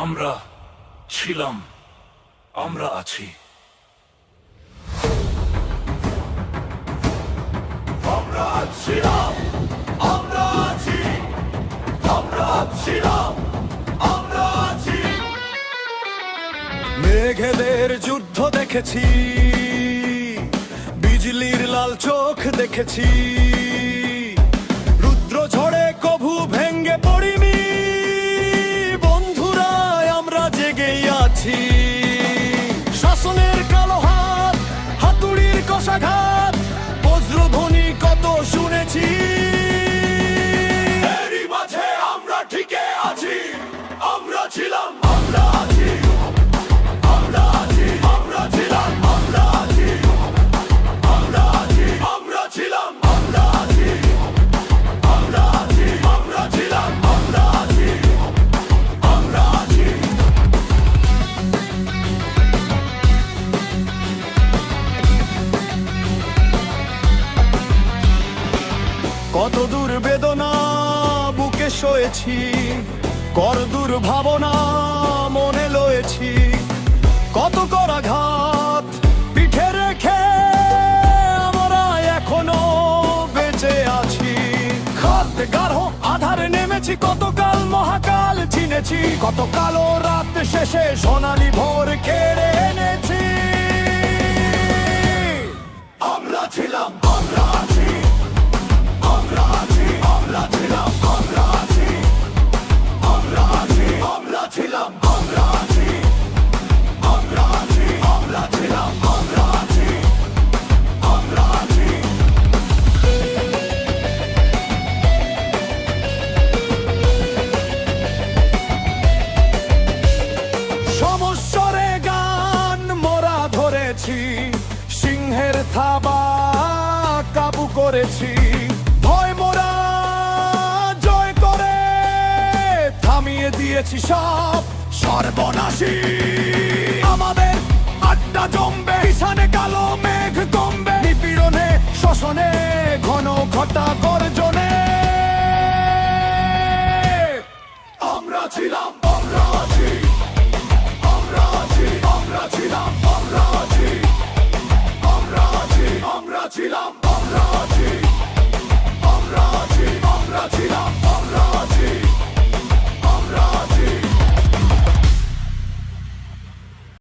আমরা ছিলাম, আমরা আছি। আমরা ছিলাম, আমরা আছি, আমরা ছিলাম, আমরা আছি। মেঘেদের যুদ্ধ দেখেছি, বিজলির লাল চোখ দেখেছি, রুদ্র ঝড়ে কভু ভেঙ্গে পড়িনি। বন্ধুরা আমরা জেগেই আছি। শাসনের কালো হাত, হাতুড়ির কষাঘাত, বজ্রধ্বনি কত শুনেছি। এরই মাঝে আমরা টিকে আছি, আমরা ছিলাম, আমরা আছি, আমরা আছি, আমরা ছিলাম, আমরা আছি, আমরা আছি, আমরা ছিলাম, আমরা আছি, আমরা আছি, আমরা ছিলাম, আমরা আছি, আমরা আছি। কত দূর বেদনা বুকে সয়েছি, কর দূর ভাবনা মনে লয়েছি, কত করাঘাত পিঠে রেখে আমরা এখনো বেঁচে আছি। খাদ্য গাঢ় আধারে নেমেছি, কতকাল মহাকাল চিনেছি, কত কালো রাত শেষে সোনালি ভোর কেড়ে এনেছি। আমরা ছিলাম, আমরা আছি, আমরা আছি, আমরা ছিলাম, আমরা আছি, আমরা আছি, আমরা ছিলাম, আমরা আছি, আমরা আছি, আমরা ছিলাম, আমরা আছি, আমরা আছি। সমস্বরে গান মোরা ধরেছি, সিংহের থাবা কাবু করেছি, ভয় মোরা জয় করে থামিয়ে দিয়েছি সব সর্বনাশী। আমাদের আড্ডা জমবে, পিছনে কালো মেঘ কমবে, নিপীড়নে শোষণে ঘন ঘটা গর্জনে। আমরা ছিলাম।